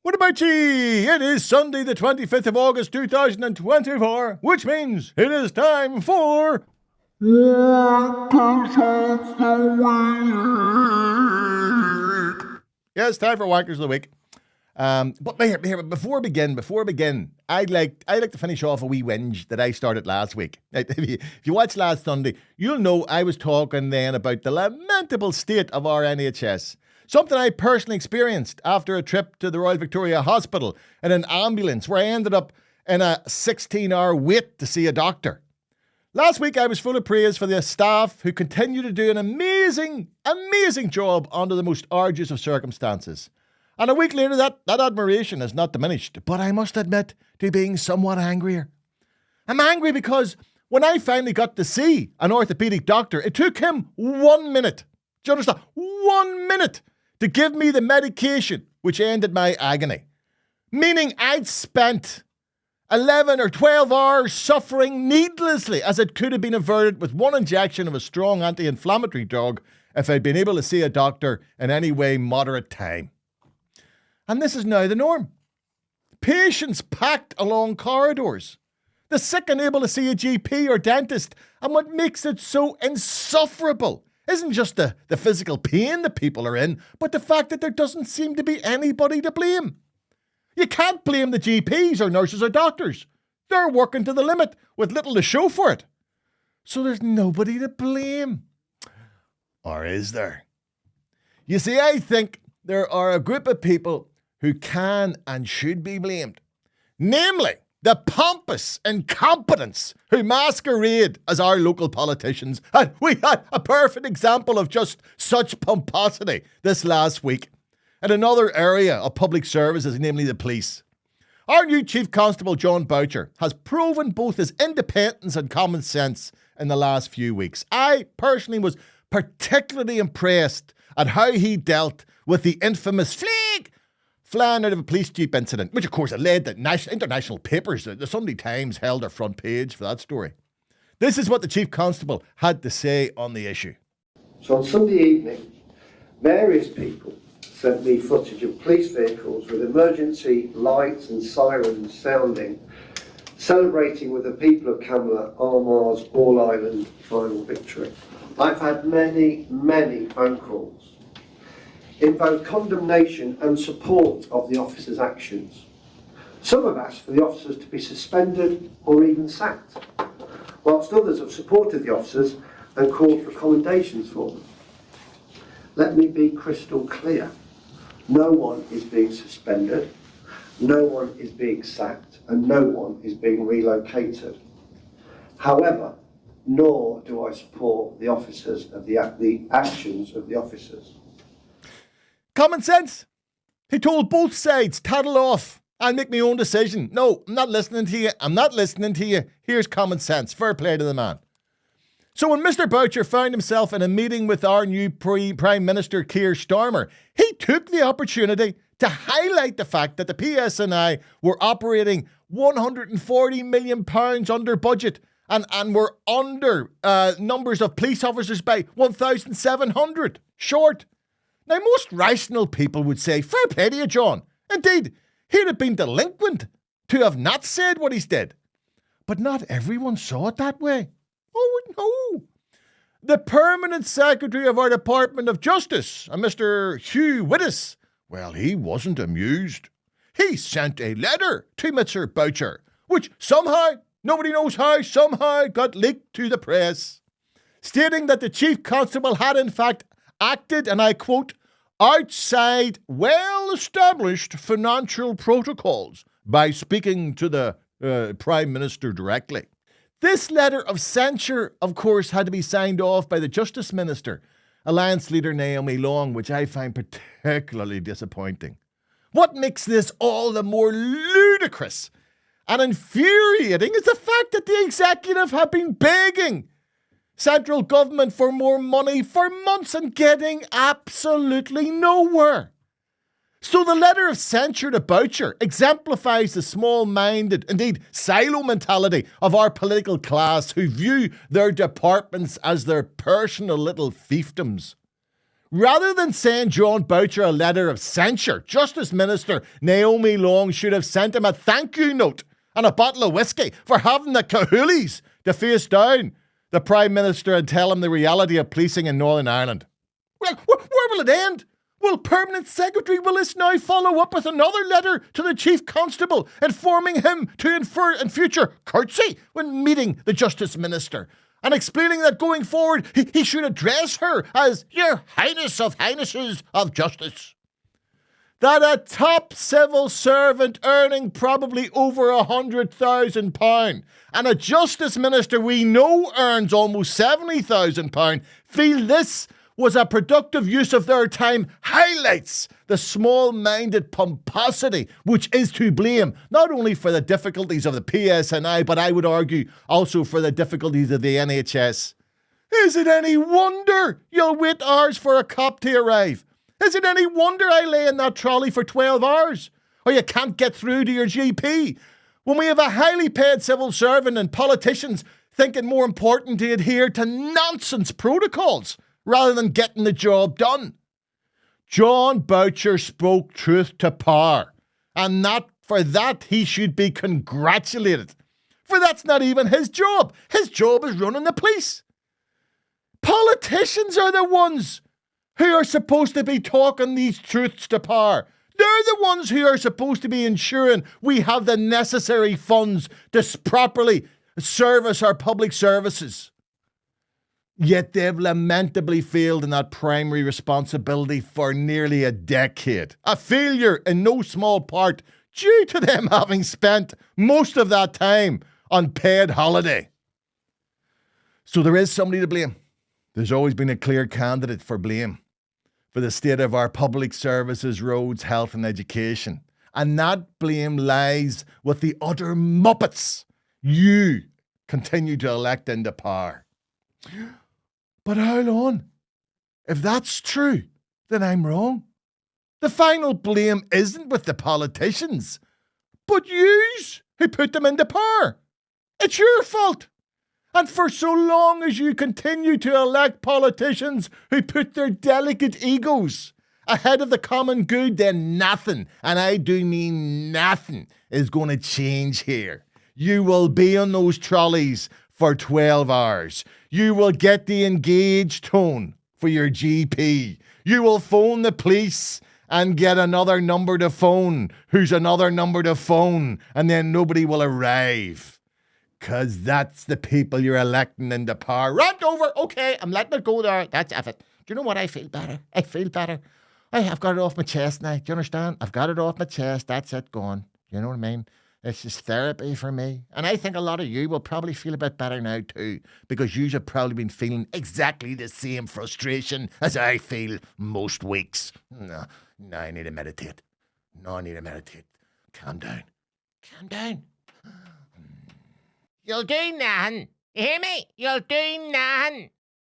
What about ye? It is Sunday the 25th of August 2024, which means it is time for... Yes, time for Wankers of the Week. But before I begin, I'd like to finish off a wee whinge that I started last week. If you watched last Sunday, you'll know I was talking then about the lamentable state of our NHS. Something I personally experienced after a trip to the Royal Victoria Hospital in an ambulance where I ended up in a 16-hour wait to see a doctor. Last week I was full of praise for the staff who continue to do an amazing job under the most arduous of circumstances. And a week later that admiration is not diminished, but I must admit to being somewhat angrier. I'm angry because when I finally got to see an orthopaedic doctor, it took him 1 minute. Do you understand? 1 minute to give me the medication which ended my agony. Meaning I'd spent 11 or 12 hours suffering needlessly, as it could have been averted with one injection of a strong anti-inflammatory drug if I'd been able to see a doctor in any way moderate time. And this is now the norm. Patients packed along corridors. The sick unable to see a GP or dentist. And what makes it so insufferable isn't just the physical pain that people are in, but the fact that there doesn't seem to be anybody to blame. You can't blame the GPs or nurses or doctors. They're working to the limit with little to show for it. So there's nobody to blame. Or is there? You see, I think there are a group of people who can and should be blamed. Namely, the pompous incompetents who masquerade as our local politicians. And we had a perfect example of just such pomposity this last week in another area of public services, namely the police. Our new Chief Constable, John Boucher, has proven both his independence and common sense in the last few weeks. I personally was particularly impressed at how he dealt with the infamous flying out of a police jeep incident, which of course led to international papers. The Sunday Times held their front page for that story. This is what the Chief Constable had to say on the issue. So on Sunday evening, various people sent me footage of police vehicles with emergency lights and sirens sounding, celebrating with the people of Camler Armagh's All-Ireland final victory. I've had many phone calls in both condemnation and support of the officers' actions. Some have asked for the officers to be suspended or even sacked, whilst others have supported the officers and called for commendations for them. Let me be crystal clear. No one is being suspended, no one is being sacked, and no one is being relocated. However, nor do I support the officers of the actions of the officers. Common sense. He told both sides, tattle off. I'll make my own decision. No, I'm not listening to you. Here's common sense. Fair play to the man. So when Mr. Boucher found himself in a meeting with our new Prime Minister, Keir Starmer, he took the opportunity to highlight the fact that the PSNI were operating £140 million under budget and were under numbers of police officers by 1,700 short. Now, most rational people would say, fair play to you, John. Indeed, he'd have been delinquent to have not said what he's did. But not everyone saw it that way. Oh, no. The Permanent Secretary of our Department of Justice, a Mr. Hugh Whittis, well, he wasn't amused. He sent a letter to Mr. Boucher, which somehow, nobody knows how, somehow got leaked to the press, stating that the Chief Constable had in fact acted, and I quote, outside well-established financial protocols by speaking to the Prime Minister directly. This letter of censure, of course, had to be signed off by the Justice Minister, Alliance leader Naomi Long, which I find particularly disappointing. What makes this all the more ludicrous and infuriating is the fact that the executive have been begging central government for more money for months and getting absolutely nowhere. So the letter of censure to Boucher exemplifies the small-minded, indeed silo mentality of our political class who view their departments as their personal little fiefdoms. Rather than send John Boucher a letter of censure, Justice Minister Naomi Long should have sent him a thank you note and a bottle of whiskey for having the cahoolies to face down the Prime Minister and tell him the reality of policing in Northern Ireland. Well, where will it end? Will Permanent Secretary Willis now follow up with another letter to the Chief Constable informing him to infer in future courtesy when meeting the Justice Minister and explaining that going forward he should address her as Your Highness of Highnesses of Justice? That a top civil servant earning probably over £100,000 and a Justice Minister we know earns almost £70,000 feel this was a productive use of their time highlights the small-minded pomposity which is to blame, not only for the difficulties of the PSNI, but I would argue also for the difficulties of the NHS. Is it any wonder you'll wait hours for a cop to arrive? Is it any wonder I lay in that trolley for 12 hours? Or you can't get through to your GP? When we have a highly paid civil servant and politicians think it more important to adhere to nonsense protocols rather than getting the job done. John Boucher spoke truth to power, and for that he should be congratulated. For that's not even his job. His job is running the police. Politicians are the ones who are supposed to be talking these truths to power. They're the ones who are supposed to be ensuring we have the necessary funds to properly service our public services. Yet they've lamentably failed in that primary responsibility for nearly a decade. A failure in no small part due to them having spent most of that time on paid holiday. So there is somebody to blame. There's always been a clear candidate for blame for the state of our public services, roads, health and education. And that blame lies with the utter muppets you continue to elect into power. But hold on. If that's true, then I'm wrong. The final blame isn't with the politicians, but yous who put them into power. It's your fault. And for so long as you continue to elect politicians who put their delicate egos ahead of the common good, then nothing, and I do mean nothing, is going to change here. You will be on those trolleys for 12 hours. You will get the engaged tone for your GP. You will phone the police and get another number to phone, who's another number to phone, and then nobody will arrive. 'Cause that's the people you're electing into power. Rant over. Okay, I'm letting it go there. That's it. Do you know what? I feel better. I've got it off my chest now. Do you understand? I've got it off my chest. That's it, gone. You know what I mean? It's just therapy for me. And I think a lot of you will probably feel a bit better now too, because you have probably been feeling exactly the same frustration as I feel most weeks. No, I need to meditate. Calm down. You'll do nothing. You hear me? You'll do nothing.